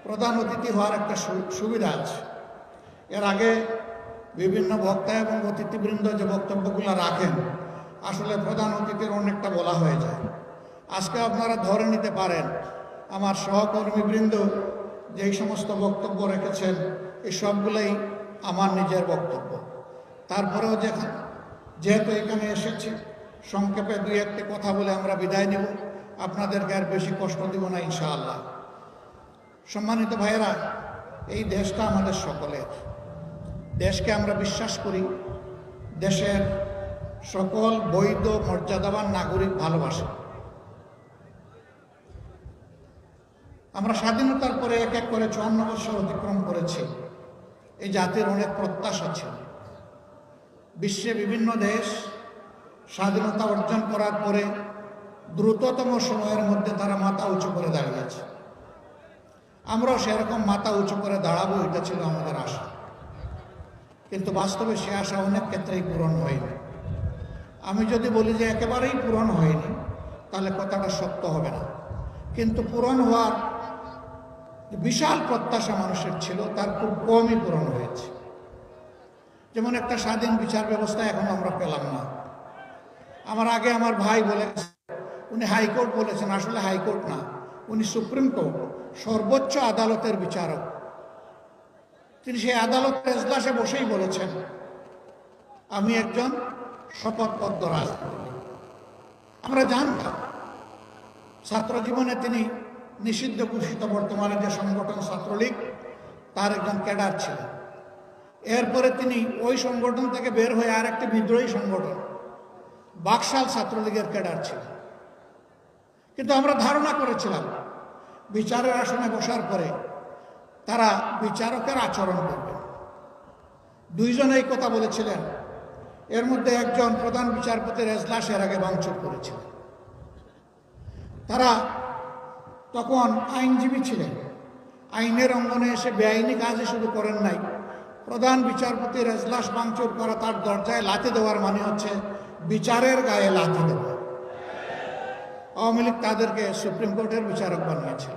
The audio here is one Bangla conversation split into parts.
প্রধান অতিথি হওয়ার একটা সুবিধা আছে। এর আগে বিভিন্ন বক্তা এবং অতিথিবৃন্দ যে বক্তব্যগুলো রাখেন, আসলে প্রধান অতিথির অনেকটা বলা হয়ে যায়। আজকে আপনারা ধরে নিতে পারেন আমার সহকর্মীবৃন্দ যেই সমস্ত বক্তব্য রেখেছেন, এই সবগুলোই আমার নিজের বক্তব্য। তারপরেও যেহেতু এখানে এসেছি, সংক্ষেপে দুই একটি কথা বলে আমরা বিদায় নেব। আপনাদেরকে আর বেশি কষ্ট দিব না ইনশাআল্লাহ। সম্মানিত ভাইয়েরা, এই দেশটা আমাদের সকলের। দেশকে আমরা বিশ্বাস করি, দেশের সকল বৈধ মর্যাদাবান নাগরিক ভালোবাসে। আমরা স্বাধীনতার পরে এক এক করে 54 বছর অতিক্রম করেছি। এই জাতির অনেক প্রত্যাশা ছিল। বিশ্বে বিভিন্ন দেশ স্বাধীনতা অর্জন করার পরে দ্রুততম সময়ের মধ্যে তারা মাথা উঁচু করে দাঁড়িয়েছে। আমরাও সেরকম মাথা উঁচু করে দাঁড়াবো, এটা ছিল আমাদের আশা। কিন্তু বাস্তবে সে আশা অনেক ক্ষেত্রেই পূরণ হয়নি। আমি যদি বলি যে একেবারেই পূরণ হয়নি, তাহলে কথাটা সত্য হবে না। কিন্তু পূরণ হওয়ার বিশাল প্রত্যাশা মানুষের ছিল, তার খুব কমই পূরণ হয়েছে। যেমন একটা স্বাধীন বিচার ব্যবস্থা এখন আমরা পেলাম না। আমার আগে আমার ভাই বলে, উনি হাইকোর্ট বলেছেন, আসলে হাইকোর্ট না, উনি সুপ্রিম কোর্ট, সর্বোচ্চ আদালতের বিচারক। তিনি সেই আদালতের এজলাসে বসেই বলেছেন, আমি একজন শপথবদ্ধ রাজনীতিবিদ। আমরা জানতাম ছাত্র জীবনে তিনি নিষিদ্ধ ঘোষিত বর্তমানে যে সংগঠন ছাত্রলীগ, তার একজন ক্যাডার ছিলেন। এরপরে তিনি ওই সংগঠন থেকে বের হয়ে আর একটি বিদ্রোহী সংগঠন বাকশাল ছাত্রলীগের ক্যাডার ছিলেন। কিন্তু আমরা ধারণা করেছিলাম বিচারের আসনে বসার পরে তারা বিচারকের আচরণ করবে। দুইজন এই কথা বলেছিলেন। এর মধ্যে একজন প্রধান বিচারপতির এজলাসের আগে ভাঙচুর করেছিলেন। তারা তখন আইনজীবী ছিলেন। আইনের অঙ্গনে এসে বেআইনি কাজে শুরু করেন নাই। প্রধান বিচারপতির এজলাস ভাঙচুর করা, তার দরজায় লাথি দেওয়ার মানে হচ্ছে বিচারের গায়ে লাথি দেওয়া। আওয়ামী লীগ তাদেরকে সুপ্রিম কোর্টের বিচারক বানিয়েছিল।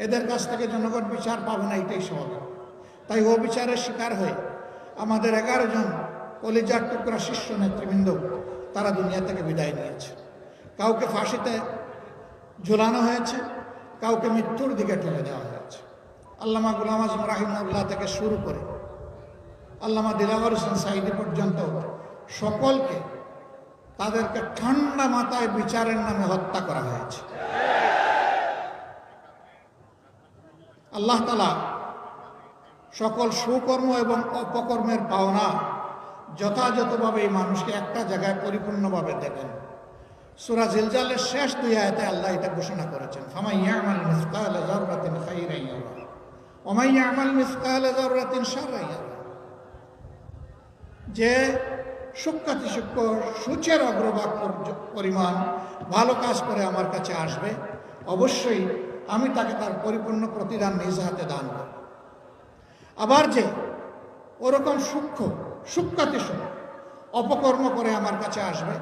এদের কাছ থেকে জনগণ বিচার পাবে না, এটাই স্বাভাবিক। তাই ও বিচারের শিকার হয়ে আমাদের 11 জন কলিজার টুকরা শীর্ষ নেতৃবৃন্দ তারা দুনিয়া থেকে বিদায় নিয়েছে। কাউকে ফাঁসিতে ঝুলানো হয়েছে, কাউকে মৃত্যুর দিকে ঠেলে দেওয়া হয়েছে। আল্লামা গোলাম আজম রাহিমাহুল্লাহ থেকে শুরু করে আল্লামা দিলাওয়ার হোসেন সাঈদী পর্যন্ত সকলকে, তাদেরকে ঠান্ডা মাথায় বিচারের নামে হত্যা করা হয়েছে। আল্লাহ তাআলা সকল সুকর্ম এবং অপকর্মের পাওনা যথাযথভাবে এই মানুষকে একটা জায়গায় পরিপূর্ণভাবে দেবেন। সূরা জিলজালের শেষ 2 আয়াতে আল্লাহ এটা ঘোষণা করেছেন, ফামান ইয়ামাল মিসকালা যাররাতিন খাইরান ইয়ারা ওয়া মান ইয়ামাল মিসকালা যাররাতিন শাররান ইয়ারা। যে সূক্ষ্মাতি সূক্ষ্ম সূচের অগ্রভাগ পরিমাণ ভালো কাজ করে আমার কাছে আসবে, অবশ্যই আমি তাকে তার পরিপূর্ণ প্রতিদান নিজ হাতে দান করব। আবার যে ওরকম সূক্ষ্মাতি সূক্ষ্ম অপকর্ম করে আমার কাছে আসবে,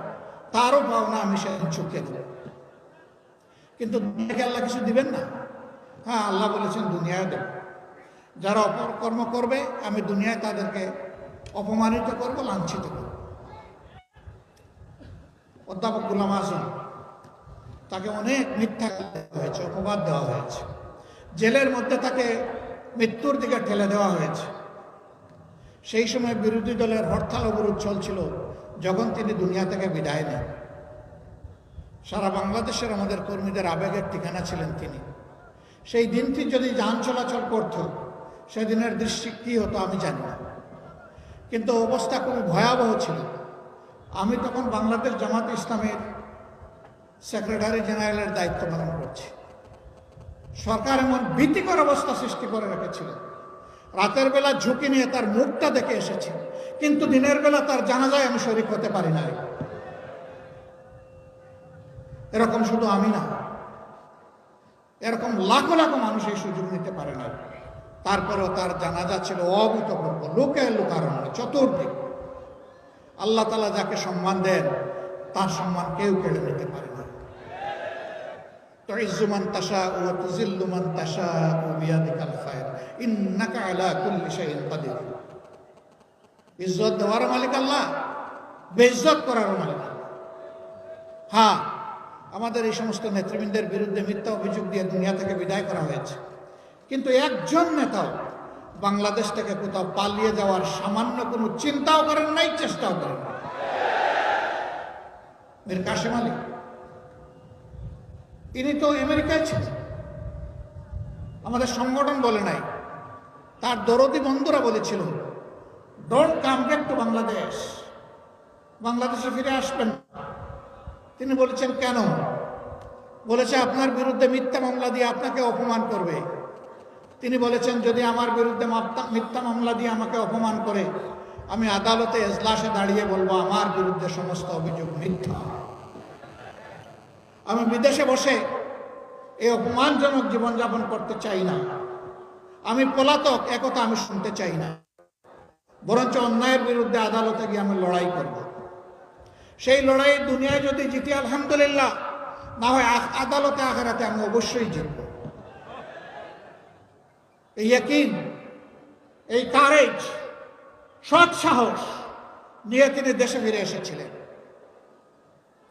তারও পাওনা আমি সেদিন চুকিয়ে দেব। কিন্তু দুনিয়াকে আল্লাহ কিছু দিবেন না? হ্যাঁ, আল্লাহ বলেছেন দুনিয়ায় দেব। যারা অপকর্ম করবে আমি দুনিয়ায় তাদেরকে অপমানিত করব, লাঞ্ছিত করব। অধ্যাপক গোলাম আজম, তাকে অনেক মিথ্যা দেওয়া হয়েছে, অপবাদ দেওয়া হয়েছে। জেলের মধ্যে তাকে মৃত্যুর দিকে ঠেলে দেওয়া হয়েছে। সেই সময় বিরোধী দলের হরতাল অবরোধ চলছিল যখন তিনি দুনিয়া থেকে বিদায় নেন। সারা বাংলাদেশের আমাদের কর্মীদের আবেগের ঠিকানা ছিলেন তিনি। সেই দিনটি যদি যান চলাচল করত, সেদিনের দৃষ্টি কী হতো আমি জানি না। কিন্তু অবস্থা খুবই ভয়াবহ ছিল। আমি তখন বাংলাদেশ জামাত ইসলামের সেক্রেটারি জেনারেলের দায়িত্ব পালন করছি। সরকার এমন ভীতিকর অবস্থা সৃষ্টি করে রেখেছিল। রাতের বেলা ঝুঁকি নিয়ে তার মুখটা দেখে এসেছি, কিন্তু দিনের বেলা তার জানাজায় আমি শরীক হতে পারি না। এরকম শুধু আমি না, এরকম লাখো লাখো মানুষ এই সুযোগ নিতে পারে না। তারপরেও তার জানাজা ছিল অভূতপূর্ব, লোকে লোকারণ্য, চতুর্দিক। আল্লাহ তাআলা যাকে সম্মান দেন, তার সম্মান কেউ কেড়ে নিতে পারে না। তুইজ্জু মান তাশাউ ওয়া তুযিল্লু মান তাশাউ বিয়াদিকাল খায়র ইন্নাকা আলা কুল্লি শাইইন কাদির। ইজ্জত দেওয়ার মালিক আল্লাহ, বেইজ্জত করার মালিক আল্লাহ। হ্যাঁ, আমাদের এই সমস্ত নেতৃবৃন্দের বিরুদ্ধে মিথ্যা অভিযোগ দিয়ে দুনিয়া থেকে বিদায় করা হয়েছে, কিন্তু একজন নেতাও বাংলাদেশ থেকে কোথাও পালিয়ে যাওয়ার সামান্য কোনো চিন্তাও করেন নাই, চেষ্টাও করেন নাই। মীর কাসেম আলী, ইনি তো আমেরিকায় ছিলেন, আমাদের সংগঠন বলে নাই, তার দরদি বন্ধুরা বলেছিল don't come back to Bangladesh, বাংলাদেশে ফিরে আসবেন। তিনি বলেছেন কেন? বলেছে আপনার বিরুদ্ধে মিথ্যা মামলা দিয়ে আপনাকে অপমান করবে। তিনি বলেছেন যদি আমার বিরুদ্ধে মিথ্যা মামলা দিয়ে আমাকে অপমান করে, আমি আদালতে এজলাসে দাঁড়িয়ে বলবো আমার বিরুদ্ধে সমস্ত অভিযোগ মিথ্যা। আমি বিদেশে বসে এই অপমানজনক জীবনযাপন করতে চাই না, আমি পলাতক, একথা আমি শুনতে চাই না, বরঞ্চ অন্যায়ের বিরুদ্ধে আদালতে গিয়ে আমি লড়াই করব। সেই লড়াই দুনিয়ায় যদি জিতি আলহামদুলিল্লাহ, না হয় আদালতে আখেরাতে আমি অবশ্যই জিতব। এই ইয়াকিন, এই কারেজ, সৎ সাহস নিয়ে তিনি দেশে ফিরে এসেছিলেন।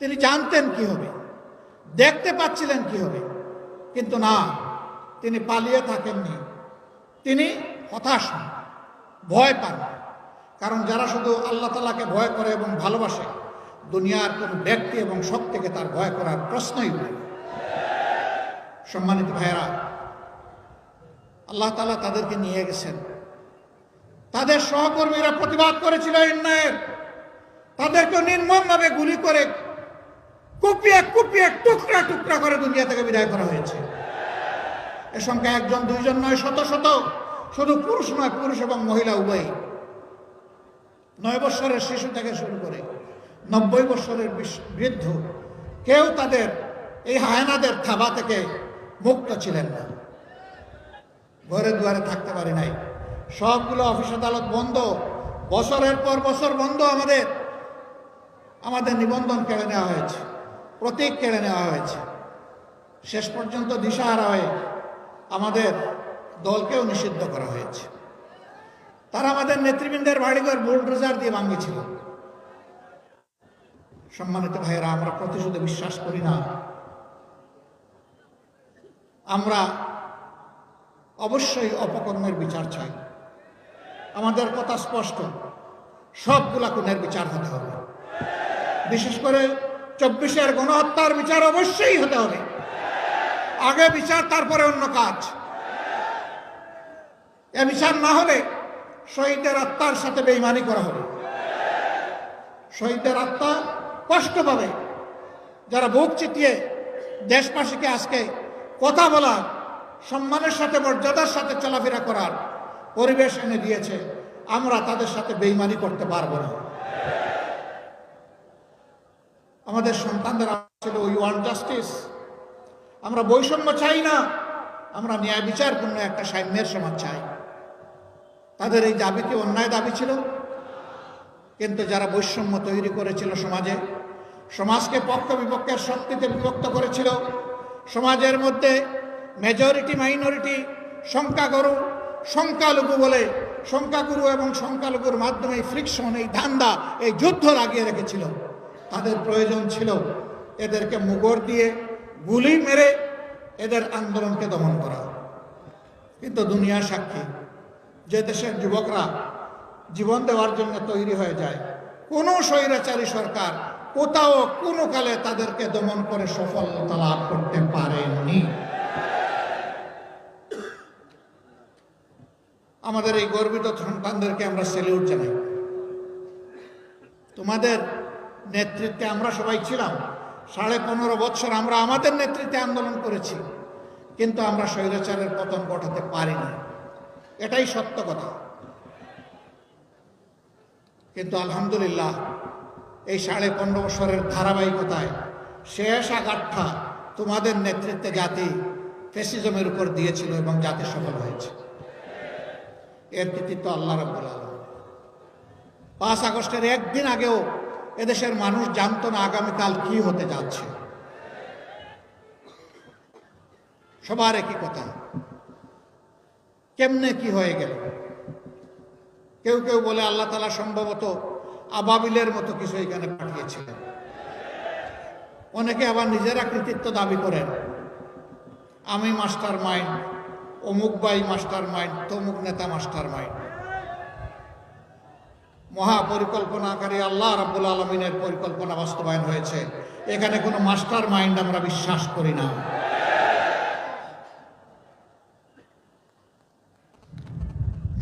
তিনি জানতেন কি হবে, দেখতে পাচ্ছিলেন কি হবে, কিন্তু না, তিনি পালিয়ে থাকেননি, তিনি হতাশ হন, ভয় পান। কারণ যারা শুধু আল্লাহ তাআলাকে ভয় করে এবং ভালোবাসে, দুনিয়ার কোন ব্যক্তি এবং শক্তিকে তার ভয় করার প্রশ্নই নেই। সম্মানিত ভাইয়েরা, আল্লাহ তাআলা তাদেরকে নিয়ে গেছেন। তাদের সহকর্মীরা প্রতিবাদ করেছিল অন্যায়ের, তাদেরকে নির্মমভাবে গুলি করে কুপিয়ে কুপিয়ে টুকরা টুকরা করে দুনিয়া থেকে বিদায় করা হয়েছে। এ সংখ্যা একজন দুইজন নয়, শত শত, শুধু পুরুষ নয়, পুরুষ এবং মহিলা উভয়ই। 9 বছরের শিশু থেকে শুরু করে 90 বছরের বৃদ্ধ, কেউ তাদের এই হায়নাদের থাবা থেকে মুক্ত ছিলেন না। ঘরে দুয়ারে থাকতে পারি নাই, সবগুলো অফিস আদালত বন্ধ, বছরের পর বছর বন্ধ। আমাদের নিবন্ধন কেড়ে নেওয়া হয়েছে, প্রতীক কেড়ে নেওয়া হয়েছে, শেষ পর্যন্ত দিশাহারা হয়ে আমাদের দলকেও নিষিদ্ধ করা হয়েছে। তারা আমাদের নেতৃবৃন্দের বাড়িঘর বুলডোজার দিয়ে ভাঙিয়েছিল। সম্মানিত ভাইয়েরা, আমরা প্রতিশোধে বিশ্বাস করি না, আমরা অবশ্যই অপকর্মের বিচার চাই। আমাদের কথা স্পষ্ট, সবগুলা খুনের বিচার হতে হবে। বিশেষ করে 24-এর গণহত্যার বিচার অবশ্যই হতে হবে। আগে বিচার, তারপরে অন্য কাজ। এ বিচার না হলে শহীদের আত্মার সাথে বেঈমানি করা হবে। শহীদের আত্মা কষ্ট পাবে। যারা বুক চিতিয়ে দেশবাসীকে আজকে কথা বলার, সম্মানের সাথে, মর্যাদার সাথে চলাফেরা করার পরিবেশ এনে দিয়েছে, আমরা তাদের সাথে বেঈমানি করতে পারবো না। আমাদের সন্তানদের ছিল উই ওয়ান্ট জাস্টিস, আমরা বৈষম্য চাই না, আমরা ন্যায় বিচারপূর্ণ একটা সাম্যের সমাজ চাই। তাদের এই দাবি কি অন্যায় দাবি ছিল? কিন্তু যারা বৈষম্য তৈরি করেছিল সমাজে, সমাজকে পক্ষ বিপক্ষের শক্তিতে বিভক্ত করেছিল, সমাজের মধ্যে মেজরিটি মাইনরিটি, সংখ্যাগুরু সংখ্যালঘু বলে, সংখ্যাগুরু এবং সংখ্যালঘুর মাধ্যমে ফ্রিকশন, এই ধান্দা, এই যুদ্ধ লাগিয়ে রেখেছিল, তাদের প্রয়োজন ছিল এদেরকে মুগর দিয়ে গুলি মেরে এদের আন্দোলনকে দমন করা। কিন্তু দুনিয়া সাক্ষী, যে দেশের যুবকরা জীবন দেওয়ার জন্য তৈরি হয়ে যায়, কোনো স্বৈরাচারী সরকার কোথাও কোনো কালে তাদেরকে দমন করে সফলতা লাভ করতে পারেনি। আমাদের এই গর্বিত সন্তানদেরকে আমরা স্যালিউট জানাই। তোমাদের নেতৃত্বে আমরা সবাই ছিলাম, 15.5 বছর আমরা আমাদের নেতৃত্বে আন্দোলন করেছি, কিন্তু আমরা স্বৈরাচারের পতন ঘটাতে পারিনি, এটাই সত্য কথা। কিন্তু আলহামদুলিল্লাহ, এই 15.5 বছরের ধারাবাহিকতায় শেষ আঘাতটা তোমাদের নেতৃত্বে জাতি ফ্যাসিজমের উপর দিয়েছিল এবং জাতি সফল হয়েছে। এর কৃতিত্ব আল্লাহ রাব্বুল আলামিন। 5 আগস্টের একদিন আগেও এদেশের মানুষ জানতো না আগামীকাল কি হতে যাচ্ছে। সবার একই কথা, কেমনে কি হয়ে গেল? কেউ কেউ বলে আল্লাহ তাআলা সম্ভবত আবাবিলের মতো কিছু এখানে পাঠিয়েছিলেন। অনেকে আবার নিজেরা কৃতিত্ব দাবি করেন, আমি মাস্টার মাইন্ড, অমুক ভাই মাস্টার মাইন্ড, তমুক নেতা মাস্টার মাইন্ড। মহাপরিকল্পনাকারী আল্লাহ রাব্বুল আলামিনের পরিকল্পনা বাস্তবায়ন হয়েছে। এখানে কোনো মাস্টার মাইন্ড আমরা বিশ্বাস করি না।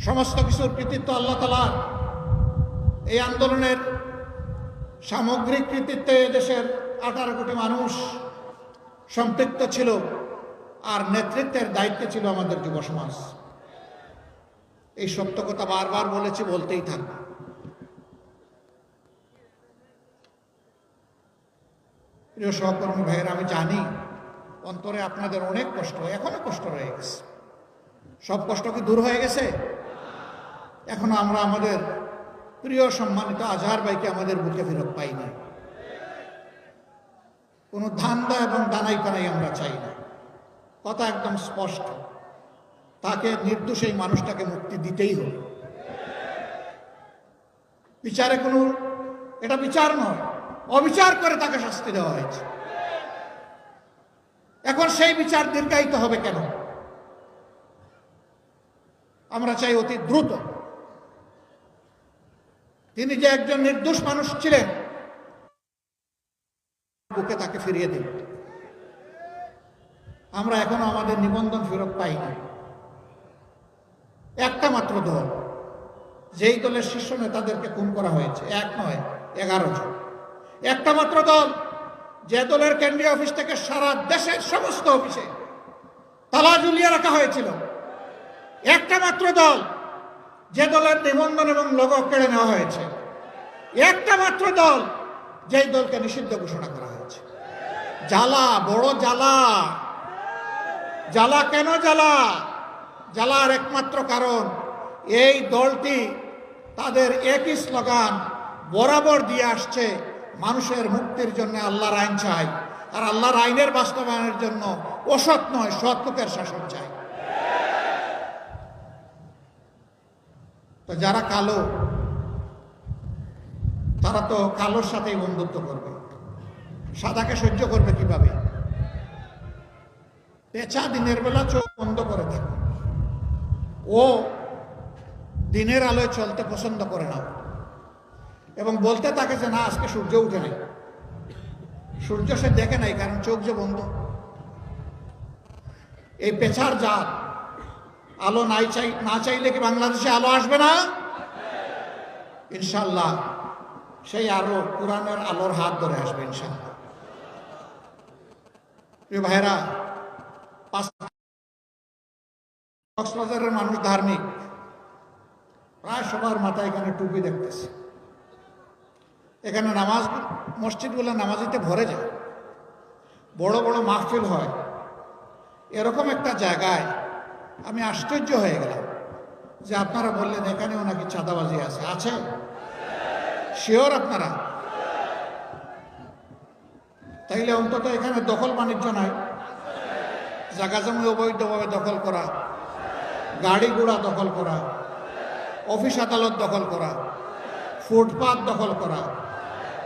সমস্ত কিছুর কৃতিত্ব আল্লাহ তাআলার। এই আন্দোলনের সামগ্রিক কৃতিত্বে দেশের 18 কোটি মানুষ সম্পৃক্ত ছিল, আর নেতৃত্বের দায়িত্বে ছিল আমাদের যুব সমাজ। এই সত্য কথা বারবার বলেছি, বলতেই থাকবে। প্রিয় সহকর্মী ভাইয়েরা, আমি জানি অন্তরে আপনাদের অনেক কষ্ট, এখনো কষ্ট রয়ে গেছে। সব কষ্ট কি দূর হয়ে গেছে? এখনো আমরা আমাদের প্রিয় সম্মানিত আজহার ভাইকে আমাদের বুকে ফেরত পাই না। কোনো ধান্দা এবং দানাই পানাই আমরা চাই না। কথা একদম স্পষ্ট, তাকে নির্দোষ এই মানুষটাকে মুক্তি দিতেই হবে। বিচারে কোনো, এটা বিচার নয়, অবিচার করে তাকে শাস্তি দেওয়া হয়েছে। এখন সেই বিচার দীর্ঘায়িত হবে কেন? আমরা চাই অতি দ্রুত তিনি যে একজন নির্দোষ মানুষ ছিলেন, বুকে তাকে ফিরিয়ে দিন। আমরা এখনো আমাদের নিবন্ধন ফেরত পাইনি। একটা মাত্র দল, যেই দলের শীর্ষ নেতাদেরকে খুন করা হয়েছে, 1 নয় 11 জন। একটা মাত্র দল, যে দলের কেন্দ্রীয় অফিস থেকে সারা দেশের সমস্ত অফিসে তালা ঝুলিয়ে রাখা হয়েছিল। একটা মাত্র দল, যে দলের নিবন্ধন এবং লোগো কেড়ে নেওয়া হয়েছে। একটা মাত্র দল, যেই দলকে নিষিদ্ধ ঘোষণা করা হয়েছে। জ্বালা, বড় জ্বালা। জ্বালা কেন জ্বালা? জ্বালার একমাত্র কারণ, এই দলটি তাদের একই স্লোগান বরাবর দিয়ে আসছে, মানুষের মুক্তির জন্য আল্লাহর আইন চাই, আর আল্লাহর আইনের বাস্তবায়নের জন্য অসৎ নয় সৎ লোকের শাসন চাই। তো যারা কালো, তারা তো কালোর সাথেই বন্ধুত্ব করবে, সাদাকে সহ্য করবে কিভাবে? পেঁচা দিনের বেলা চোখ বন্ধ করে থাকে, ও দিনের আলোয় চলতে পছন্দ করে না, এবং বলতে থাকে যে না, আজকে সূর্য উঠে নাই। সূর্য সে দেখে নাই, কারণ চোখ যে বন্ধ। এই পেঁচার জাত আলো না চাইলে কি বাংলাদেশে আলো আসবে না? ইনশাল্লাহ সেই আলো কোরআনের আলোর হাত ধরে আসবে ইনশাল্লাহ। প্রিয় ভাইরা, কক্সবাজারের মানুষ ধার্মিক, প্রায় সবার মাথায় এখানে টুপি দেখতেছে। এখানে নামাজ, মসজিদগুলো নামাজিতে ভরে যায়, বড় বড় মাহফিল হয়। এরকম একটা জায়গায় আমি আশ্চর্য হয়ে গেলাম যে আপনারা বললেন এখানেও নাকি চাঁদাবাজি আছে। আছে? শিওর আপনারা? তাইলে অন্তত এখানে দখল বাণিজ্য নাই, জায়গা জমি অবৈধভাবে দখল করা, গাড়ি ঘোড়া দখল করা, অফিস আদালত দখল করা, ফুটপাত দখল করা,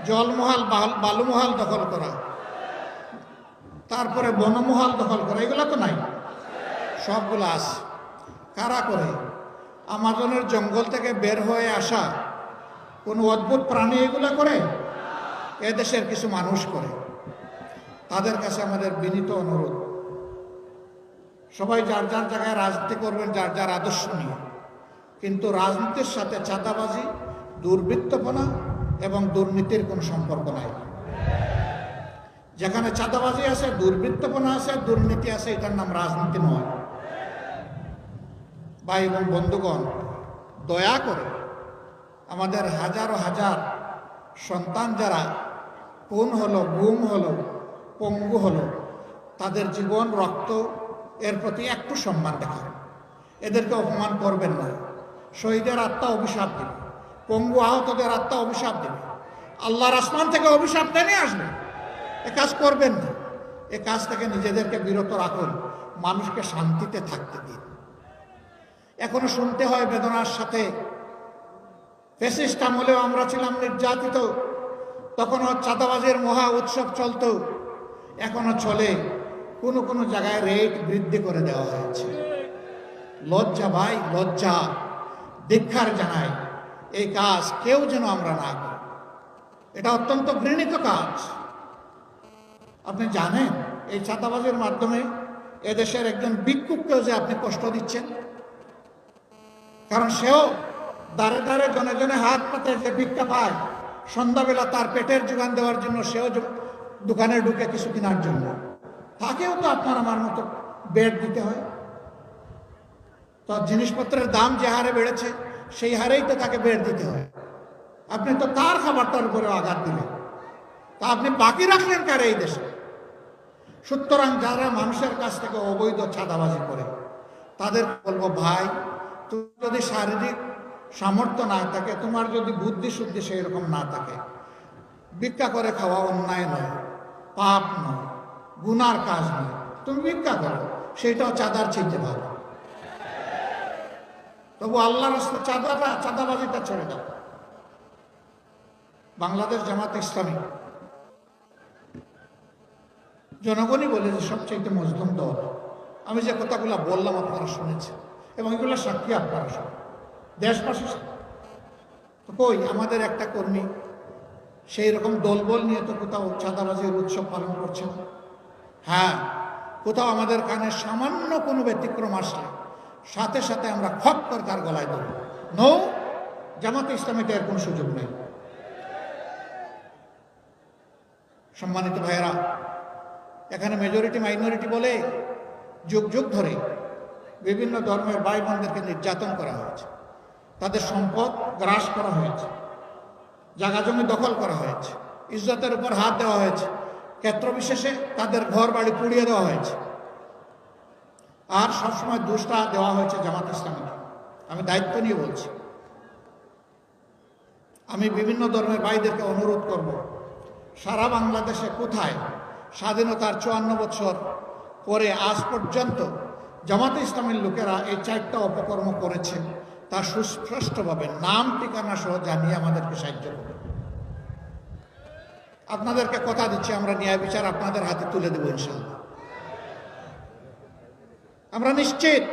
জলমহাল বালুমহাল দখল করা, তারপরে বনমহাল দখল করা, এগুলো তো নাই। সবগুলো আছে। কারা করে? আমাজনের জঙ্গল থেকে বের হয়ে আসা কোন অদ্ভুত প্রাণী এগুলো করে? এদেশের কিছু মানুষ করে। তাদের কাছে আমাদের বিনীত অনুরোধ, সবাই যার যার জায়গায় রাজনীতি করবেন, যার যার আদর্শ নিয়ে, কিন্তু রাজনীতির সাথে চাঁদাবাজি, দুর্বৃত্তপনা এবং দুর্নীতির কোনো সম্পর্ক নাই। যেখানে চাঁদাবাজি আছে, দুর্বৃত্তপনা আছে, দুর্নীতি আছে, এটার নাম রাজনীতি নয়। ভাই এবং বন্ধুগণ, দয়া করে আমাদের হাজারো হাজার সন্তান যারা খুন হলো, গুম হলো, পঙ্গু হলো, তাদের জীবন, রক্ত, এর প্রতি একটু সম্মান দেখান। এদেরকে অপমান করবেন না। শহীদের আত্মা অভিশাপ দেবে, পঙ্গু আহতদের আত্মা অভিশাপ দেবে, আল্লাহর আসমান থেকে অভিশাপ নেমে আসবে। এ কাজ করবেন না। এ কাজ থেকে নিজেদেরকে বিরত রাখুন। মানুষকে শান্তিতে থাকতে দিন। এখনো শুনতে হয় বেদনার সাথে, ফ্যাসিস্ট আমলেও আমরা ছিলাম নির্যাতিত, তখনও চাঁদাবাজের মহা উৎসব চলত, এখনো চলে। কোনো কোনো জায়গায় রেট বৃদ্ধি করে দেওয়া হয়েছে। লজ্জা ভাই, লজ্জা, ধিক্কার জানাই। এই কাজ কেউ যেন আমরা না করি, এটা অত্যন্ত ঘৃণিত কাজ। আপনি জানেন এই চাঁদাবাজের মাধ্যমে এদেশের একজন ভিক্ষুককেও যে আপনি কষ্ট দিচ্ছেন, কারণ সেও দাঁড়ে দাঁড়ে জনে জনে হাত পাতে যে ভিক্ষা পায়, সন্ধ্যাবেলা তার পেটের যোগান দেওয়ার জন্য সেও দোকানে ঢুকে কিছু কেনার জন্য, তাকেও তো আপনার আমার মতো বেড দিতে হয়। তো জিনিসপত্রের দাম যে হারে বেড়েছে সেই হারেই তো তাকে বেড দিতে হয়। আপনি তো তার খাবারটার উপরে আঘাত দিলেন, তা আপনি বাকি রাখলেন কারে এই দেশে? সুতরাং যারা মানুষের কাছ থেকে অবৈধ চাঁদাবাজি করে তাদের বলবো, ভাই তুমি যদি শারীরিক সামর্থ্য না থাকে, তোমার যদি বুদ্ধি শুদ্ধি সেই রকম না থাকে, ভিক্ষা করে খাওয়া অন্যায় নয়, পাপ নয়, গুনার কাজ নয়। তুমি ভিক্ষা করো, সেটাও চাঁদার চাইতে ভালো। তবু আল্লাহর রাস্তা চাঁদাবাজিটা ছেড়ে দাও। বাংলাদেশ জামাত ইসলামী জনগণই বলে যে সবচেয়ে মজলুম দল। আমি যে কথাগুলো বললাম আপনারা শুনেছেন, এবং এগুলো সাক্ষী আপনারা সব দেশবাসী। তো কই আমাদের একটা কর্মী সেই রকম দলবল নিয়ে তো কোথাও চাঁদাবাজির উৎসব পালন করছেন? হ্যাঁ, কোথাও আমাদের কানে সামান্য কোনো ব্যতিক্রম আসলে সাথে সাথে আমরা খপ করে তার গলায় ধরব। নো, জামাতে ইসলামীতে এর কোনো সুযোগ নেই। সম্মানিত ভাইয়েরা, এখানে মেজরিটি মাইনরিটি বলে যুগ যুগ ধরে বিভিন্ন ধর্মের ভাই বোনদেরকে নির্যাতন করা হয়েছে, তাদের সম্পদ গ্রাস করা হয়েছে, জায়গা জমি দখল করা হয়েছে, ইজ্জতের উপর হাত দেওয়া হয়েছে, ক্ষেত্র বিশেষে তাদের ঘর বাড়ি পুড়িয়ে দেওয়া হয়েছে। আর সবসময় দোষটা দেওয়া হয়েছে জামাত ইসলামীকে। আমি দায়িত্ব নিয়ে বলছি, আমি বিভিন্ন ধর্মের ভাইদেরকে অনুরোধ করব, সারা বাংলাদেশে কোথায় স্বাধীনতার 54 বছর পরে আজ পর্যন্ত জামাতে ইসলামের লোকেরা এই 4টা অপকর্ম করেছে তা সুস্পষ্টভাবে নাম ঠিকানা সহ জানিয়ে আমাদেরকে সাহায্য করবে। আপনাদেরকে কথা দিচ্ছি, আমরা ন্যায় বিচার আপনাদের হাতে তুলে দেব ইনশাআল্লাহ। আমরা নিশ্চিত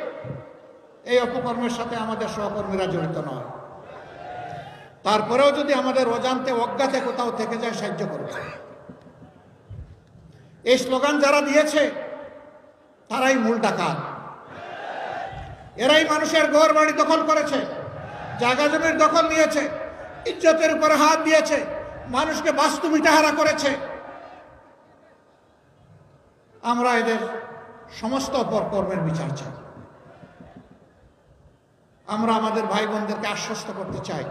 এই অপকর্মের সাথে আমাদের সহকর্মীরা জড়িত নয়। তারপরেও যদি আমাদের অজান্তে অজ্ঞাতে কোথাও থেকে যায়, সাহায্য করবে। এই স্লোগান যারা দিয়েছে তারাই মূল ডাকাত। এরাই মানুষের ঘর বাড়ি দখল করেছে, জায়গা জমির দখল নিয়েছে, ইজ্জতের উপরে হাত দিয়েছে, মানুষকে বাস্তু মিটাহারা করেছে। আমরা এদের সমস্ত অপকর্মের বিচার চাই। আমরা আমাদের ভাই বোনদেরকে আশ্বস্ত করতে চাই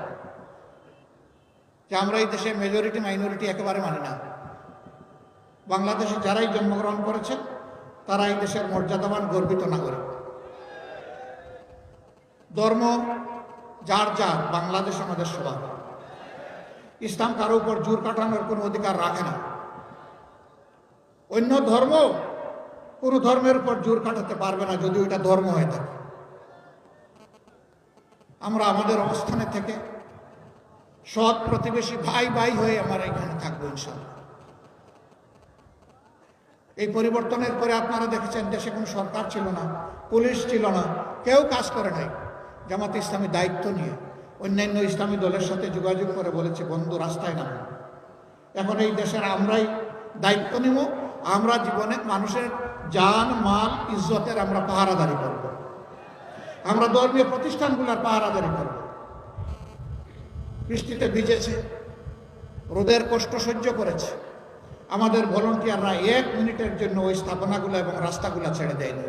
যে আমরা এই দেশে মেজরিটি মাইনরিটি একেবারে মানি না। বাংলাদেশে যারাই জন্মগ্রহণ করেছে তারা এই দেশের মর্যাদাবান গর্বিত নাগরিক। ধর্ম যার যার, বাংলাদেশ আমাদের সবার। ইসলাম কারো উপর জোর কাটানোর কোনো অধিকার রাখে না। অন্য ধর্ম কোনো ধর্মের উপর জোর কাটাতে পারবে না যদি ওইটা ধর্ম হয়ে থাকে। আমরা আমাদের অবস্থানে থেকে সৎ প্রতিবেশী ভাই ভাই হয়ে আমরা এখানে থাকবো ইনশাআল্লাহ। এই পরিবর্তনের পরে আপনারা দেখেছেন দেশে কোনো সরকার ছিল না, পুলিশ ছিল না, কেউ কাজ করে নাই। জামাতে ইসলামী দায়িত্ব নিয়ে অন্যান্য ইসলামী দলের সাথে যোগাযোগ করে বলেছে, বন্ধু রাস্তায় নামো। এখন এই দেশের আমরাই দায়িত্ব নিব। আমরা জীবনে মানুষের জান মাল ইজ্জতের আমরা পাহারাদারি করব। আমরা ধর্মীয় প্রতিষ্ঠানগুলোর পাহারাদারি করব। বৃষ্টিতে ভিজেছে, রোদের কষ্ট সহ্য করেছে, আমাদের ভলান্টিয়াররা 1 মিনিটের জন্য ওই স্থাপনাগুলো এবং রাস্তাগুলো ছেড়ে দেয়নি।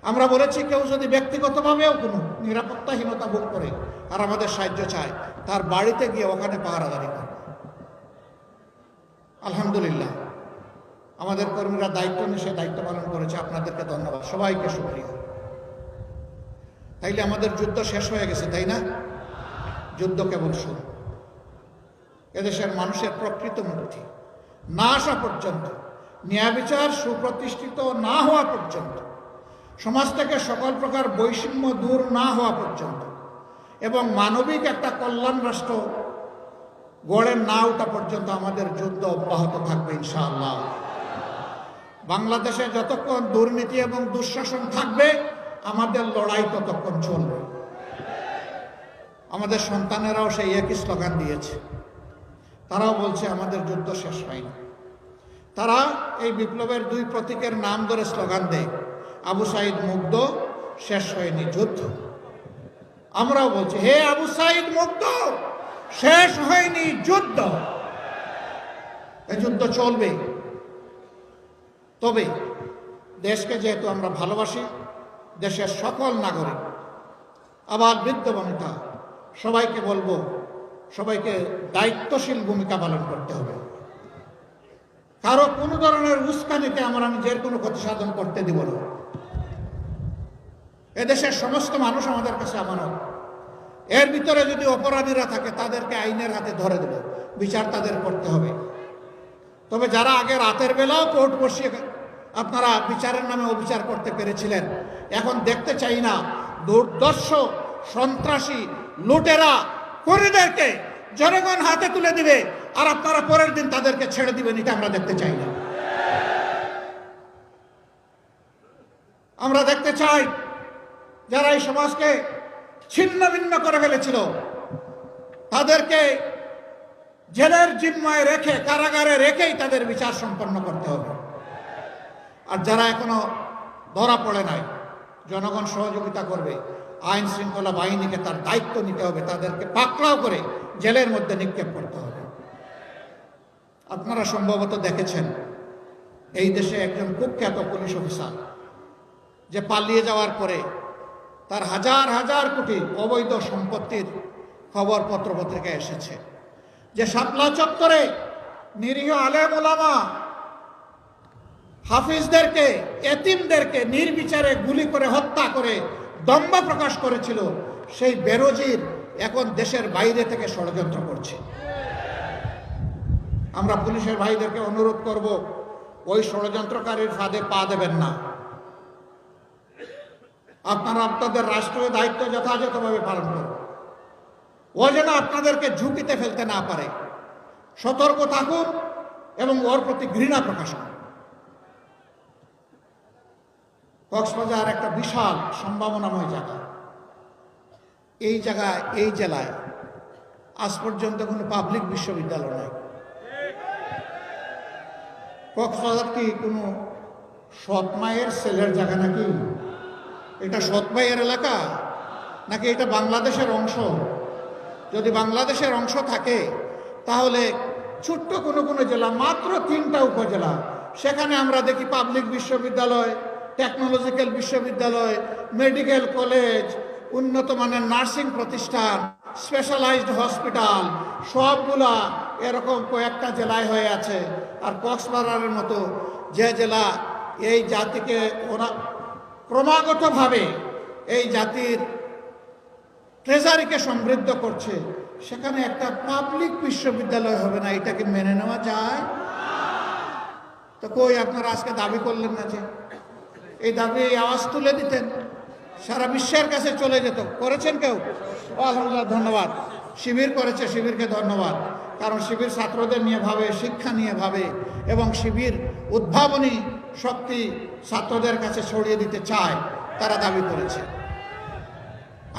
আমরা বলেছি কেউ যদি ব্যক্তিগতভাবেও কোনো নিরাপত্তাহীনতা ভোগ করে আর আমাদের সাহায্য চায়, তার বাড়িতে গিয়ে ওখানে পাহারাদারি করে। আলহামদুলিল্লাহ আমাদের কর্মীরা দায়িত্ব নিয়ে সে দায়িত্ব পালন করেছে। আপনাদেরকে ধন্যবাদ, সবাইকে শুকরিয়া। তাইলে আমাদের যুদ্ধ শেষ হয়ে গেছে, তাই না? যুদ্ধ কেবল শুরু। এদেশের মানুষের প্রকৃত মুক্তি না আসা পর্যন্ত ন্যায় বিচার সুপ্রতিষ্ঠিত না হওয়া পর্যন্ত, সমাজ থেকে সকল প্রকার বৈষম্য দূর না হওয়া পর্যন্ত এবং মানবিক একটা কল্যাণ রাষ্ট্র গড়ে না ওঠা পর্যন্ত আমাদের যুদ্ধ অব্যাহত থাকবে ইনশাআল্লাহ। বাংলাদেশে যতক্ষণ দুর্নীতি এবং দুঃশাসন থাকবে আমাদের লড়াই ততক্ষণ চলবে। আমাদের সন্তানেরাও সেই একই স্লোগান দিয়েছে, তারাও বলছে আমাদের যুদ্ধ শেষ হয়নি। তারা এই বিপ্লবের দুই প্রতীকের নাম ধরে স্লোগান দেয়, আবু সাইদ মুগ্ধ, শেষ হয়নি যুদ্ধ। আমরাও বলছি, হে আবু সাইদ মুগ্ধ, শেষ হয়নি যুদ্ধ। এই যুদ্ধ চলবে। তবে দেশকে যেহেতু আমরা ভালোবাসি, দেশের সকল নাগরিক, আবার বৃদ্ধ বনিতা, সবাইকে বলবো, সবাইকে দায়িত্বশীল ভূমিকা পালন করতে হবে। কারো কোনো ধরনের উস্কানিতে আমরা নিজের কোনো ক্ষতি সাধন করতে দিব না। এদেশের সমস্ত মানুষ আমাদের কাছে আমানত। এর ভিতরে যদি অপরাধীরা থাকে তাদেরকে আইনের হাতে ধরে দেব, বিচার তাদের করতে হবে। তবে যারা আগে রাতের বেলাও কোর্ট বসিয়ে আপনারা বিচারের নামে অবিচার করতে পেরেছিলেন, এখন দেখতে চাই না দুর্দর্শ সন্ত্রাসী লুটেরা খুনিদেরকে জনগণ হাতে তুলে দিবে আর আপনারা পরের দিন তাদেরকে ছেড়ে দিবেন, এটা আমরা দেখতে চাই না। আমরা দেখতে চাই যারা এই সমাজকে ছিন্ন ভিন্ন করে ফেলেছিল তাদেরকে জেলের জিম্মায় রেখে, কারাগারে রেখেই তাদের বিচার সম্পন্ন করতে হবে। আর যারা এখনো ধরা পড়ে নাই, জনগণ সহযোগিতা করবে, আইন শৃঙ্খলা বাহিনীকে তার দায়িত্ব নিতে হবে, তাদেরকে পাকড়াও করে জেলের মধ্যে নিক্ষেপ করতে হবে। আপনারা সম্ভবত দেখেছেন এই দেশে একজন কুখ্যাত পুলিশ অফিসার যে পালিয়ে যাওয়ার পরে তার হাজার হাজার কোটি অবৈধ সম্পত্তির খবর পত্রপত্রিকায় এসেছে, যে শাপলা চত্বরে নিরীহ আলেম ওলামা হাফিজদেরকে, এতিমদেরকে নির্বিচারে গুলি করে হত্যা করে দম্ভ প্রকাশ করেছিল, সেই বেরোজির এখন দেশের বাইরে থেকে ষড়যন্ত্র করছে। আমরা পুলিশের ভাইদেরকে অনুরোধ করব, ওই ষড়যন্ত্রকারীর ফাঁদে পা দেবেন না। আপনারা আপনাদের রাষ্ট্রীয় দায়িত্ব যথাযথভাবে পালন করুন। ও যেন আপনাদেরকে ঝুঁকিতে ফেলতে না পারে, সতর্ক থাকুন এবং ওর প্রতি ঘৃণা প্রকাশ করুন। কক্সবাজার একটা বিশাল সম্ভাবনাময় জায়গা। এই জায়গায়, এই জেলায় আজ পর্যন্ত কোনো পাবলিক বিশ্ববিদ্যালয় নাই। কক্সবাজার কি কোনো সৎ মায়ের ছেলের জায়গা নাকি? এটা সৎ মায়ের এলাকা নাকি এটা বাংলাদেশের অংশ? যদি বাংলাদেশের অংশ থাকে তাহলে ছোট্ট কোনো কোনো জেলা, মাত্র 3টা উপজেলা, সেখানে আমরা দেখি পাবলিক বিশ্ববিদ্যালয়, টেকনোলজিক্যাল বিশ্ববিদ্যালয়, মেডিকেল কলেজ, উন্নত মানের নার্সিং প্রতিষ্ঠান, স্পেশালাইজড হসপিটাল, সবগুলা এরকম কয়েকটা জেলায় হয়ে আছে। আর কক্সবাজারের মতো যে জেলা এই জাতিকে ওরা ক্রমাগতভাবে এই জাতির ট্রেজারিকে সমৃদ্ধ করছে, সেখানে একটা পাবলিক বিশ্ববিদ্যালয় হবে না, এটাকে মেনে নেওয়া যায়? তো কই আপনারা আজকে দাবি করলেন না? যে এই দাবি, এই আওয়াজ তুলে দিতেন, সারা বিশ্বের কাছে চলে যেত। করেছেন কেউ? আলহামদুলিল্লাহ, ধন্যবাদ। শিবির করেছে, শিবিরকে ধন্যবাদ। কারণ শিবির ছাত্রদের নিয়ে ভাবে, শিক্ষা নিয়ে ভাবে এবং শিবির উদ্ভাবনী শক্তি ছাত্রদের কাছে ছড়িয়ে দিতে চায়, তারা দাবি করেছে।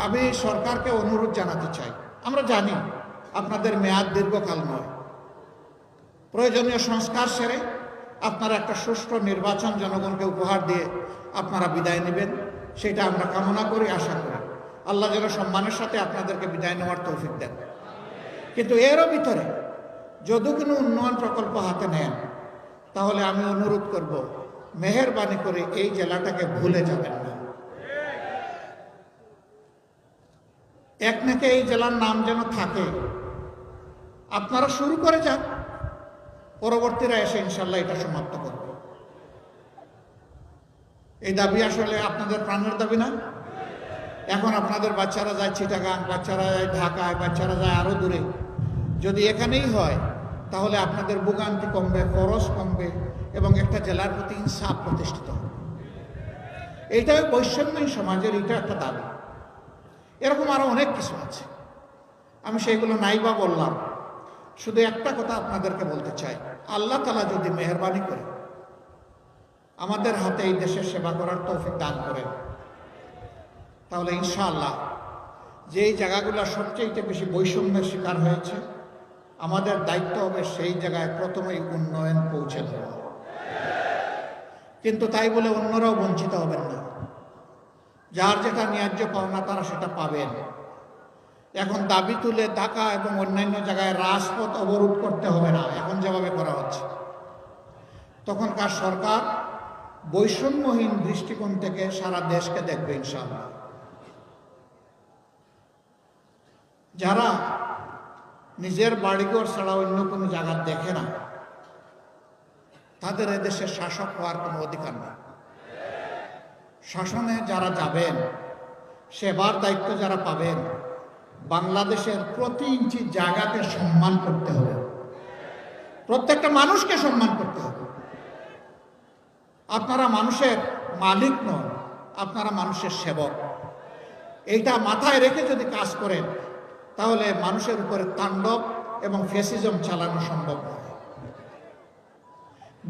আমি সরকারকে অনুরোধ জানাতে চাই, আমরা জানি আপনাদের মেয়াদ দীর্ঘকাল নয়, প্রয়োজনীয় সংস্কার সেরে আপনারা একটা সুষ্ঠু নির্বাচন জনগণকে উপহার দিয়ে আপনারা বিদায় নেবেন, সেটা আমরা কামনা করি, আশা করি। আল্লাহ যেন সম্মানের সাথে আপনাদেরকে বিদায় নেওয়ার তৌফিক দেন। কিন্তু এরও ভিতরে যদি কোনো উন্নয়ন প্রকল্প হাতে নেন, তাহলে আমি অনুরোধ করব, মেহেরবানি করে এই জেলাটাকে ভুলে যাবেন না। এক নাকি এই জেলার নাম যেন থাকে। আপনারা শুরু করে যান, পরবর্তীরা এসে ইনশাল্লাহ এটা সমাপ্ত করবে। এই দাবি আসলে আপনাদের প্রাণের দাবি না? এখন আপনাদের বাচ্চারা যায় চিটাগাং, বাচ্চারা যায় ঢাকায়, বাচ্চারা যায় আরো দূরে। যদি এখানেই হয় তাহলে আপনাদের ভোগান্তি কমবে, খরচ কমবে এবং একটা জেলার প্রতি ইনসাফ প্রতিষ্ঠিত হবে। এইটাই বৈষম্যহীন সমাজের এটা একটা দাবি। এরকম আরো অনেক কিছু আছে, আমি সেইগুলো নাইবা বললাম। শুধু একটা কথা আপনাদেরকে বলতে চাই, আল্লাহ তাআলা যদি মেহেরবানি করে আমাদের হাতে এই দেশের সেবা করার তৌফিক দান করেন, তাহলে ইনশাআল্লাহ যেই জায়গাগুলো সবচেয়ে বেশি বৈষম্যের শিকার হয়েছে, আমাদের দায়িত্ব হবে সেই জায়গায় প্রথমেই উন্নয়ন পৌঁছে দেওয়া। কিন্তু তাই বলে অন্যরাও বঞ্চিত হবেন না। যার যেটা ন্যায্য পাওনা তারা সেটা পাবেন। এখন দাবি তুলে ঢাকা এবং অন্যান্য জায়গায় রাজপথ অবরোধ করতে হবে না, এখন যেভাবে করা হচ্ছে। তখনকার সরকার বৈষম্যহীন দৃষ্টিকোণ থেকে সারা দেশকে দেখবে ইনশাআল্লাহ। যারা নিজের বাড়িঘর ছাড়া অন্য কোনো জায়গা দেখে না, তাদের এদেশের শাসক হওয়ার কোনো অধিকার নেই। শাসনে যারা যাবেন, সেবার দায়িত্ব যারা পাবেন, বাংলাদেশের প্রতি ইঞ্চি জায়গাকে সম্মান করতে হবে, প্রত্যেকটা মানুষকে সম্মান করতে হবে। আপনারা মানুষের মালিক নন, আপনারা মানুষের সেবক। এইটা মাথায় রেখে যদি কাজ করেন, তাহলে মানুষের উপরে তাণ্ডব এবং ফ্যাসিজম চালানো সম্ভব নয়।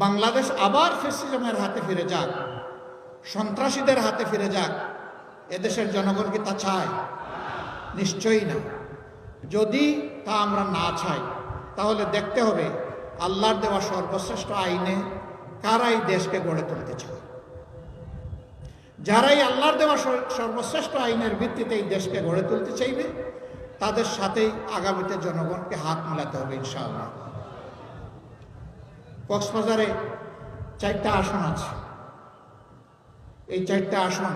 বাংলাদেশ আবার ফ্যাসিজমের হাতে ফিরে যাক, সন্ত্রাসীদের হাতে ফিরে যাক, এদেশের জনগণ কি তা চায়? নিশ্চয়ই না। যদি তা আমরা না চাই, তাহলে দেখতে হবে আল্লাহর দেওয়া সর্বশ্রেষ্ঠ আইনে কারা এই দেশকে গড়ে তুলতে চায়। যারাই আল্লাহর দেওয়া সর্বশ্রেষ্ঠ আইনের ভিত্তিতে এই দেশকে গড়ে তুলতে চাইবে, তাদের সাথেই আগামীতে জনগণকে হাত মেলাতে হবে ইনশাআল্লাহ। কক্সবাজারে 4টা আসন আছে। এই 4টা আসন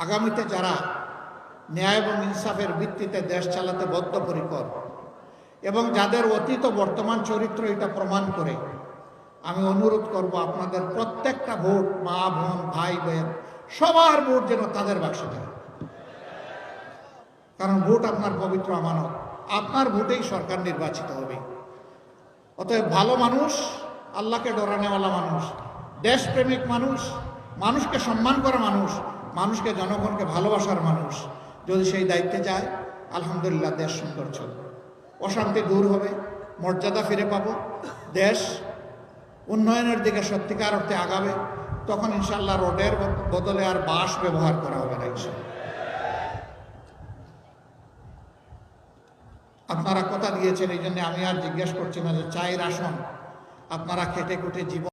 আগামীতে যারা ন্যায় এবং ইনসাফের ভিত্তিতে দেশ চালাতে বদ্ধপরিকর এবং যাদের অতীত বর্তমান চরিত্র এটা প্রমাণ করে, আমি অনুরোধ করব আপনাদের প্রত্যেকটা ভোট, মা বোন ভাই বোন সবার ভোট যেন তাদের বাক্সে যায়। কারণ ভোট আপনার পবিত্র আমানত, আপনার ভোটেই সরকার নির্বাচিত হবে। অতএব ভালো মানুষ, আল্লাহকে ডরানেওয়ালা মানুষ, দেশপ্রেমিক মানুষ, মানুষকে সম্মান করা মানুষ, মানুষকে জনগণকে ভালোবাসার মানুষ যদি সেই দায়িত্বে যায়, আলহামদুলিল্লাহ দেশ সুন্দর চলবে, অশান্তি দূর হবে, মর্যাদা ফিরে পাবো, দেশ উন্নয়নের দিকে সত্যিকার অর্থে আগাবে। তখন ইনশাআল্লাহ রোডের বদলে আর বাঁশ ব্যবহার করা হবে না ইনশাআল্লাহ। আপনারা কথা দিয়েছেন, এই জন্য আমি আর জিজ্ঞেস করছি না যে 4 আসন আপনারা খেটে খুটে জীবন